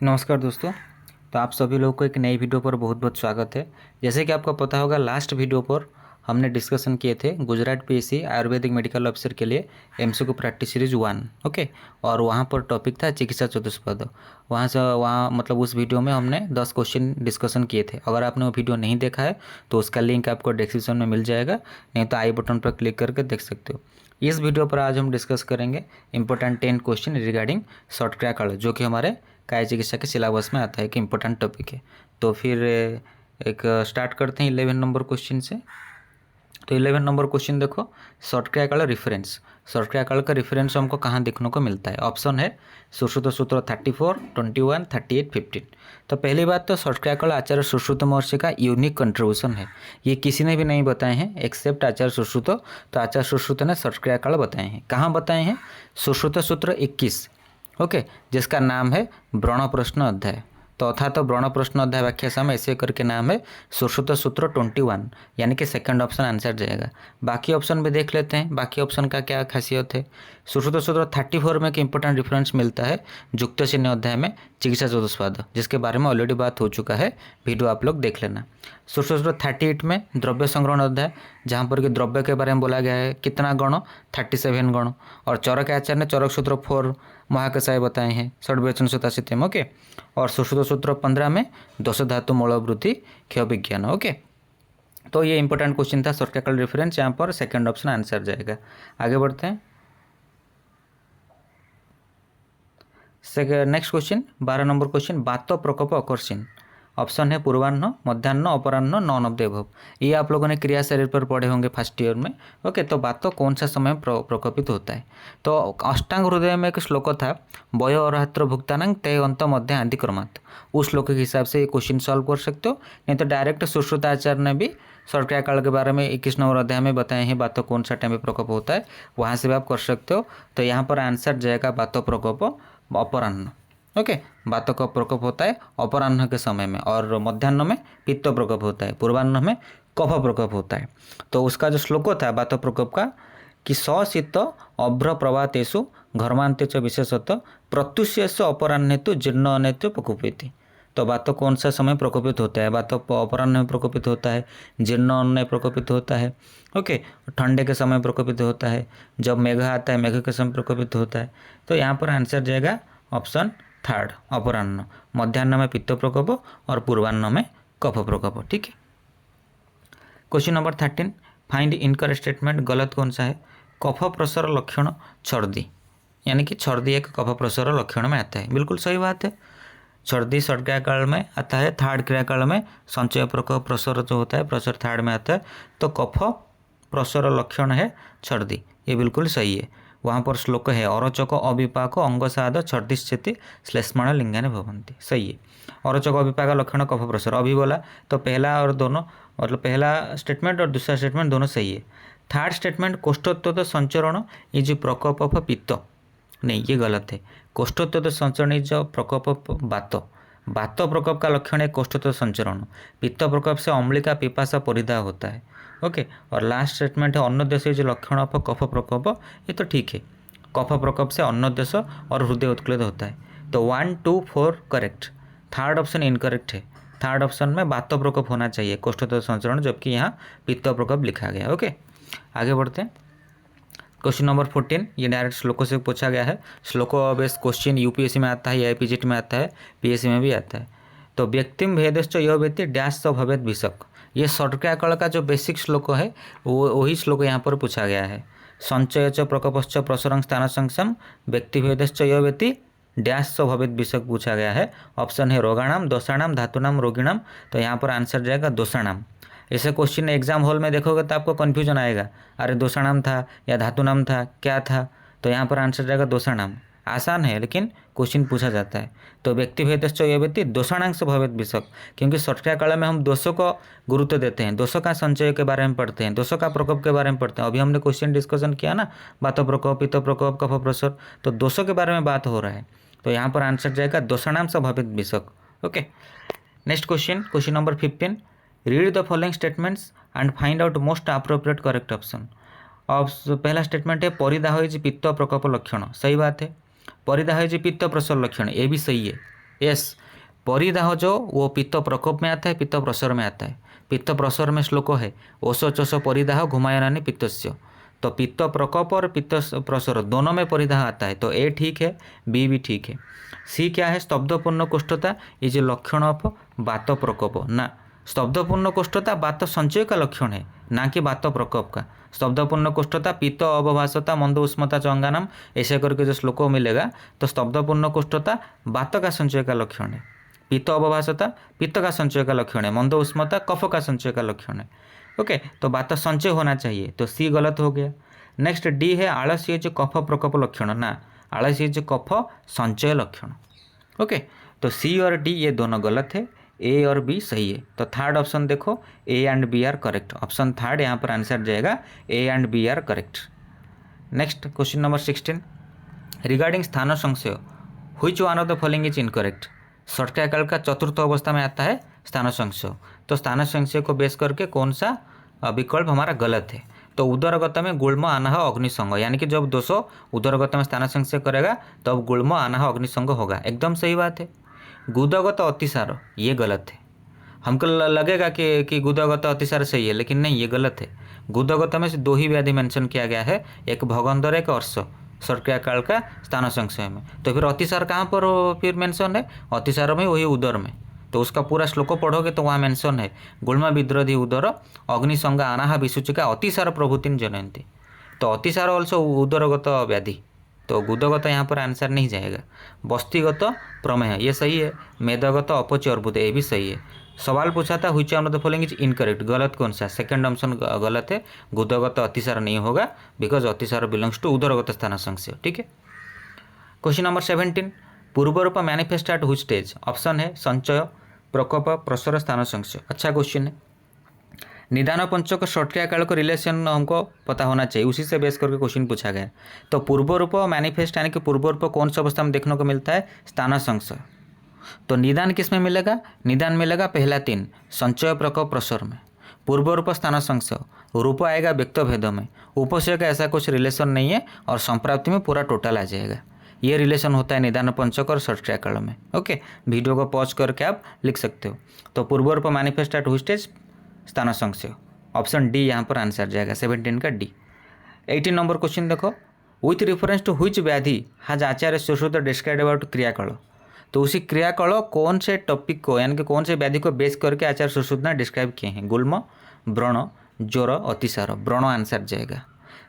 नमस्कार दोस्तों। तो आप सभी लोगों को एक नई वीडियो पर बहुत बहुत स्वागत है। जैसे कि आपको पता होगा, लास्ट वीडियो पर हमने डिस्कशन किए थे Gujarat PSC Ayurvedic medical officer के लिए एमसीक्यू प्रैक्टिस सीरीज 1। ओके, और वहाँ पर टॉपिक था चिकित्सा चतुष्पद। वहाँ मतलब उस वीडियो में हमने 10 क्वेश्चन डिस्कशन किए थे। अगर आपने वो वीडियो नहीं देखा है तो उसका लिंक आपको डिस्क्रिप्शन में मिल जाएगा, नहीं तो आई बटन पर क्लिक करके देख सकते हो। इस वीडियो पर आज हम डिस्कस करेंगे इंपॉर्टेंट 10 क्वेश्चन रिगार्डिंग शॉर्टकट काढ़, जो कि हमारे काय चिकित्सा के सिलेबस में आता है, कि इम्पोर्टेंट टॉपिक है। तो फिर एक स्टार्ट करते हैं 11 नंबर क्वेश्चन से। तो 11 नंबर क्वेश्चन देखो, शॉर्टकट काढ़ रेफरेंस। शॉर्टकट काढ़ का रेफरेंस हमको कहाँ देखने को मिलता है? ऑप्शन है सुश्रुत सूत्र 34, 21, 38, 15। तो पहली बात तो शॉर्टकट काढ़ आचार्य सुश्रुत महर्षि का यूनिक कंट्रीब्यूशन है। ये किसी ने भी नहीं बताए हैं एक्सेप्ट आचार्य सुश्रुत। तो आचार्य सुश्रुत ने शॉर्टकट काढ़ बताए हैं। कहाँ बताए हैं? सुश्रुत सूत्र 21, ओके, जिसका नाम है व्रण प्रश्न अध्याय। तो अर्थात व्रण प्रश्न अध्याय व्याख्या समय ऐसे करके नाम है सुश्रुत सूत्र 21, यानी कि सेकंड ऑप्शन आंसर जाएगा। बाकी ऑप्शन भी देख लेते हैं, बाकी ऑप्शन का क्या खासियत है। सुश्रुत सूत्र 34 में एक इंपॉर्टेंट डिफरेंस मिलता है युक्त चिन्ह अध्याय में चिकित्सा चतुष्पाद, जिसके बारे में ऑलरेडी बात हो चुका है, वीडियो आप लोग देख लेना। सुश्रुत सूत्र 38 में द्रव्य संग्रहण अध्याय, जहाँ पर कि द्रव्य के बारे में बोला गया है कितना गण, 37 गण। और चरक आचार्य ने चरक सूत्र 4 महाकषाय बताए हैं, षड्वेचन सुताशितम, ओके। और सुश्रुत सूत्र 15 में दोष धातु मूल वृद्धि क्षय विज्ञान, ओके। तो ये इंपॉर्टेंट क्वेश्चन था शॉर्टकट रेफरेंस, यहाँ पर सेकंड ऑप्शन आंसर जाएगा। आगे बढ़ते हैं। नेक्स्ट क्वेश्चन 12 नंबर क्वेश्चन, बात प्रकोप अकर्षण। ऑप्शन है पूर्वाह्न, मध्याह्न, अपराह्न, नॉन ऑफ द अबव। ये आप लोगों ने क्रिया शरीर पर पढ़े होंगे फर्स्ट ईयर में, ओके। तो बात कौन सा समय प्रकोपित होता है? तो अष्टांग हृदय में एक श्लोक था, वय अरात्र भुक्तानां ते अंत मध्य आदि क्रमात्। उस श्लोक के हिसाब से ये क्वेश्चन सॉल्व कर सकते हो, नहीं तो डायरेक्ट सुश्रुताचार्य ने भी शॉर्टकट काल के बारे में 21 नंबर अध्याय में बताए हैं बात कौन सा टाइम में प्रकोप होता है, वहाँ से भी आप कर सकते हो। तो यहाँ पर आंसर जाएगा बात प्रकोप अपराह्न, ओके। बात का प्रकोप होता है अपराह्न के समय में, और मध्याह्न में पित्त प्रकोप होता है, पूर्वाह्न में कफ प्रकोप होता है। तो उसका जो श्लोक था बात प्रकोप का, कि सशीत अभ्र प्रभातेषु घर्मान्ते च विशेषतः प्रत्युष्यस्य अपराह्ने तो जीर्ण अनेत्य प्रकोपित। तो बात कौन सा समय प्रकोपित होता है? बात अपराह्न में प्रकोपित होता है, जीर्ण अन्न प्रकोपित होता है, ओके। ठंडे के समय प्रकोपित होता है, जब मेघ आता है मेघ के समय प्रकोपित होता है। तो यहाँ पर आंसर जाएगा ऑप्शन थर्ड, अपराह्न। मध्याह्न में पित्त प्रकोप और पूर्वाह्न में कफ प्रकोप, ठीक है। Question number 13, find incorrect statement. गलत कौन सा है? कफ प्रसर लक्षण छर्दी, यानी कि छर्दी एक कफ प्रसर लक्षण में आता है। बिल्कुल सही बात है। छर्दी शॉर्ट क्रियाकाल में आता है, थर्ड क्रियाकाल में संचय प्रकोप प्रसर जो होता है प्रसर थर्ड में आता है। तो कफ प्रसर लक्षण है छर्दी, ये बिल्कुल सही है। वहाँ पर श्लोक है अरोचक अविपाक अंगसाद छर्दिश्चेति श्लेष्माण लिंगाने भवन्ति, सही है। अरोचक अविपाक लक्षण कफ प्रसर अभी बोला, तो पहला और दोनों मतलब पहला स्टेटमेंट और दूसरा स्टेटमेंट दोनों सही है। थर्ड स्टेटमेंट कोष्ठोत्तोद संचरण इज प्रकोप ऑफ पित्त, नहीं ये गलत है। कोष्ठोत्तोद संचरण इज प्रकोप ऑफ बात। बात प्रकोप का लक्षण है कोष्ठोत्तोद संचरण, पित्त प्रकोप से अम्लिका पिपासा परिधा होता है, ओके। और लास्ट स्टेटमेंट है अन्नोद्देश्य जो लक्षण ऑफ कफ प्रकोप, ये तो ठीक है। कफ प्रकोप से अन्नोद्देश्य और हृदय उत्क्लेद होता है। तो 1, 2, 4 करेक्ट, थर्ड ऑप्शन इनकरेक्ट है। थर्ड ऑप्शन में बात प्रकोप होना चाहिए कोष्ठोत्तोद संचरण, जबकि यहाँ पित्त प्रकोप लिखा गया, ओके। आगे बढ़ते हैं। क्वेश्चन नंबर 14, ये डायरेक्ट श्लोकों से पूछा गया है। श्लोको बेस्ड क्वेश्चन यूपीएससी में आता है, एआईपीजीट में आता है, पीएससी में भी आता है। तो व्यक्तिम भेदश्च यो व्यक्ति डैश स भवेद विषक, ये शॉर्टकट काल का जो बेसिक श्लोक है वो वही श्लोक यहाँ पर पूछा गया है। संचय च प्रकोपश्च प्रसरं स्थान संशम व्यक्तिभेदश्च यो व्यक्ति डैश स भवेद विषक पूछा गया है। ऑप्शन है रोगाणाम, दोषाणाम, धातुनाम, रोगिणाम। तो यहाँ पर आंसर जाएगा दोषाणाम। ऐसे क्वेश्चन एग्जाम हॉल में देखोगे तो आपको कन्फ्यूजन आएगा, अरे दोषाणाम था या धातुनाम था, क्या था? तो यहाँ पर आंसर जाएगा दोषाणाम। आसान है लेकिन क्वेश्चन पूछा जाता है। तो व्यक्तिभेदश्च यो व्यक्ति दोषाणांश भवेद विषक, क्योंकि शॉर्टकट काल में हम दोषों को गुरुत्व देते हैं, दोषों का संचय के बारे में पढ़ते हैं, दोषों का प्रकोप के बारे में पढ़ते हैं। अभी हमने क्वेश्चन डिस्कशन किया ना, बात प्रकोप, पित्त प्रकोप, कफ प्रसर, तो दोषों के बारे में बात हो रहा है। तो यहाँ पर आंसर जाएगा दोषाणांश भवेद विषक, okay. Next question, question number 15, read the following statements and find out most appropriate correct option. अब पहला स्टेटमेंट है परिदा होइछि पित्त प्रकोप लक्षण, सही बात है। परिदा होइछि पित्त प्रसर लक्षण, ये भी सही है। यस, परिदाह जो वो पित्त प्रकोप में आता है, पित्त प्रसर में आता है। पित्त प्रसर में श्लोक है ओशो चोशो परिदाह घुमायनानि पित्तस्य। तो पित्त प्रकोप और पित्त प्रसर दोनों में परिदाह आता है, तो ए ठीक है, बी भी ठीक है। सी क्या है, स्तब्धपूर्ण कुष्ठता इज लक्षण ऑफ वात प्रकोप ना। स्तब्धपूर्ण कुष्ठता वात संचय का लक्षण है, ना कि वात प्रकोप का। स्तब्धपूर्ण कुष्ठता पित्त अवभासता मंद उष्मता चंगानाम ऐसे करके जो श्लोक मिलेगा, तो स्तब्धपूर्ण कुष्ठता वात का संचय का लक्षण है, पित्त अवभासता पित्त का संचय का लक्षण है, मंद उष्मता कफ का संचय का लक्षण है। ओके, तो वात संचय होना चाहिए, तो सी गलत हो गया। नेक्स्ट डी है आलस्य जो कफ प्रकोप लक्षण ना, आलस्य जो कफ संचय लक्षण। ओके, तो सी और डी ये दोनों गलत है, ए और बी सही है। तो थर्ड ऑप्शन देखो, A and B are correct. Option third यहाँ पर आंसर जाएगा, A and B are correct. Next question number 16, regarding स्थान संशय which one of the following is incorrect. षटक्रिया काल का चतुर्थ अवस्था में आता है स्थान संशय, तो स्थान संशय को बेस करके कौन सा विकल्प हमारा गलत है। तो उदरगत में गुल्म आनाह अग्निसंग, यानी कि जब दोषो उदरगत में स्थान संशय करेगा तब गुल्म आनाह अग्निसंग होगा, एकदम सही बात है। गुदगत अतिसार ये गलत है। हमको लगेगा कि गुदगत अतिसार सही है, लेकिन नहीं, ये गलत है। गुदगत में से दो ही व्याधि मेंशन किया गया है, एक भगंदर एक अर्श, षटक्रिया काल का स्थान संशय में। तो फिर अतिसार कहाँ पर फिर मेंशन है, अतिसार में वही उदर में। तो उसका पूरा श्लोक पढ़ोगे तो वहाँ मेंशन है, गुल्म विद्रोधी उदर अग्निसंग आनाह विसूचिका अतिसार प्रभुतिन जनयंती। तो अतिसार ऑल्सो उदरगत व्याधि, तो गुदगत यहाँ पर आंसर नहीं जाएगा। बस्तिगत प्रमेय ये सही है, मेदगत अपच अर्बुद ये भी सही है। सवाल पूछा था which one of the following is incorrect, गलत कौन सा, सेकंड ऑप्शन गलत है, गुदगत अतिसार नहीं होगा, बिकॉज अतिसार बिलोंग्स टू उदरगत स्थान संशय। ठीक है। क्वेश्चन नंबर 17, पूर्व रूप manifest at which stage. Option है संचय, प्रकोप, प्रसर, स्थान संशय। अच्छा क्वेश्चन है। निदान पंचक षटक्रिया काल को रिलेशन हमको पता होना चाहिए, उसी से बेस करके क्वेश्चन पूछा गया। तो पूर्व रूप मैनिफेस्ट यानी कि पूर्व रूप कौन सा अवस्था में देखने को मिलता है, स्थान संशय। तो निदान किस में मिलेगा, निदान मिलेगा पहला 3 संचय, प्रकोप, प्रसर में। पूर्व रूप स्थान संशय, रूप आएगा व्यक्त भेद में, उपशय का ऐसा कुछ रिलेशन नहीं है, और संप्राप्ति में पूरा टोटल आ जाएगा। ये रिलेशन होता है निदान पंचक और षटक्रिया काल में। ओके, वीडियो को पॉज करके आप लिख सकते हो। तो पूर्व रूप मैनिफेस्ट एट व्हिच स्टेज, स्थान संशय। ऑप्शन डी यहाँ पर आंसर जाएगा, 17 का डी। 18 नंबर क्वेश्चन देखो, विथ रेफरेंस टू व्हिच व्याधि हैज आचार्य सुश्रुत डिस्क्राइब अबाउट क्रियाकल। तो उसी क्रियाकल कौन से टॉपिक को यानी कि कौन से व्याधि को बेस करके आचार्य सुश्रुत ने डिस्क्राइब किए हैं, गुल्म, व्रण, ज्वर, अतिसार। व्रण आंसर जाएगा।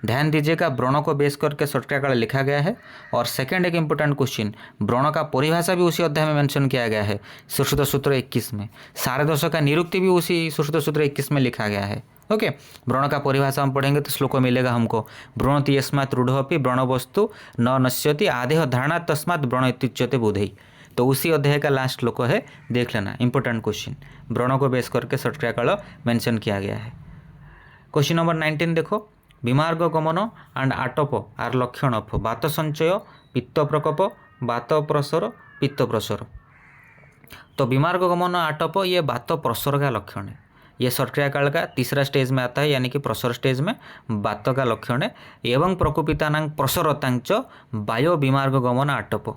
ध्यान दीजिएगा, व्रण को बेस करके षटक्रिया काल लिखा गया है। और सेकंड एक इंपॉर्टेंट क्वेश्चन, व्रण का परिभाषा भी उसी अध्याय में मेंशन किया गया है, सुश्रुत सूत्र 21 में। सारदोष का निरुक्ति भी उसी सुश्रुत सूत्र 21 में लिखा गया है। ओके, व्रण का परिभाषा हम पढ़ेंगे तो श्लोक मिलेगा हमको, व्रणति यस्मात् रूढ़ोपि व्रण वस्तु न नश्यति आदेह धारणा तस्मात् व्रण इत्युच्यते बोधई। तो उसी अध्याय का लास्ट श्लोक है, देख लेना, इंपॉर्टेंट क्वेश्चन। व्रण को बेस करके षटक्रिया काल मेंशन किया गया है। क्वेश्चन नंबर 19 देखो, विमार्ग गमन एंड आटप आर लक्षण ऑफ वात संचय, पित्त प्रकोप, वात प्रसर, पित्त प्रसर। तो विमार्ग गमन आटप ये वात प्रसर का लक्षण है। ये षटक्रिया काल का तीसरा स्टेज में आता है, यानी कि प्रसर स्टेज में वात का लक्षण है। एवं प्रकोपितानां प्रसरतांच वायो विमार्ग गमन आटप।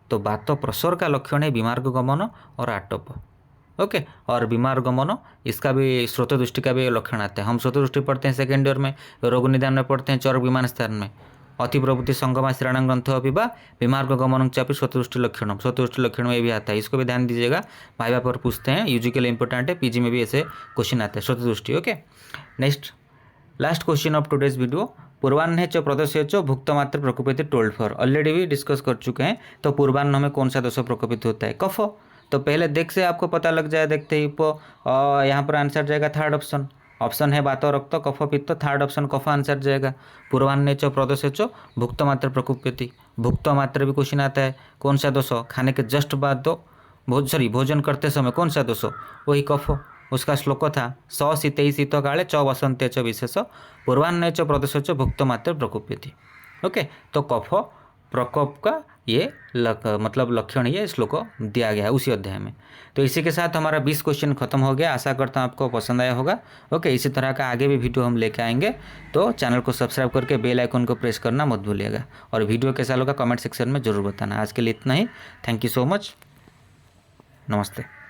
तो वात प्रसर का लक्षण है विमार्ग गमन और आटप। ओके, और बीमार गमन इसका भी स्रोत दृष्टि का भी लक्षण आता है। हम स्रोत दृष्टि पढ़ते हैं सेकेंड ईयर में, रोग निदान में पढ़ते हैं चर्क विमान स्थान में। अति प्रवृत्ति संगमा श्रेणांग ग्रंथ अपिबा विमार्ग गमन चापी स्रोत दृष्टि लक्षण, स्रोत दृष्टि लक्षण में भी आता है। इसको भी ध्यान दीजिएगा, भाई पर पूछते हैं, यूजी के लिए इंपॉर्टेंट है, पीजी में भी ऐसे क्वेश्चन आते हैं स्रोत दृष्टि। Okay, next last question of today's video, पूर्वाह्न च प्रदर्श्य च भुक्त मात्र प्रकोपित टोल्ड फॉर। ऑलरेडी भी डिस्कस कर चुके हैं। तो पूर्वाह्न में कौन सा दोष प्रकोपित होता है, कफ। तो पहले देख से आपको पता लग जाए, देखते ही यहाँ पर आंसर जाएगा थर्ड ऑप्शन। ऑप्शन है वात, रक्त, कफ, पित्त, थर्ड ऑप्शन कफ आंसर जाएगा। पूर्वाह्न च प्रदोष च भुक्त मात्र प्रकोपित, भुक्त मात्र भी क्वेश्चन आता है, कौन सा दोष, खाने के जस्ट बाद दो भोजन करते समय कौन सा दोष, वही कफ। उसका श्लोक था स शीते शीत काले च वसंते च विशेष पूर्वाह्न च प्रदोष च भुक्त मात्र प्रकोपित। ओके, तो कफ प्रकोप का ये मतलब लक्षण ये श्लोक दिया गया है उसी अध्याय में। तो इसी के साथ हमारा 20 क्वेश्चन खत्म हो गया। आशा करता हूँ आपको पसंद आया होगा। ओके, इसी तरह का आगे भी वीडियो हम लेके आएंगे, तो चैनल को सब्सक्राइब करके बेल आइकन को प्रेस करना मत भूलिएगा। और वीडियो कैसा लगा कमेंट सेक्शन में ज़रूर बताना। आज के लिए इतना ही। Thank you so much. नमस्ते।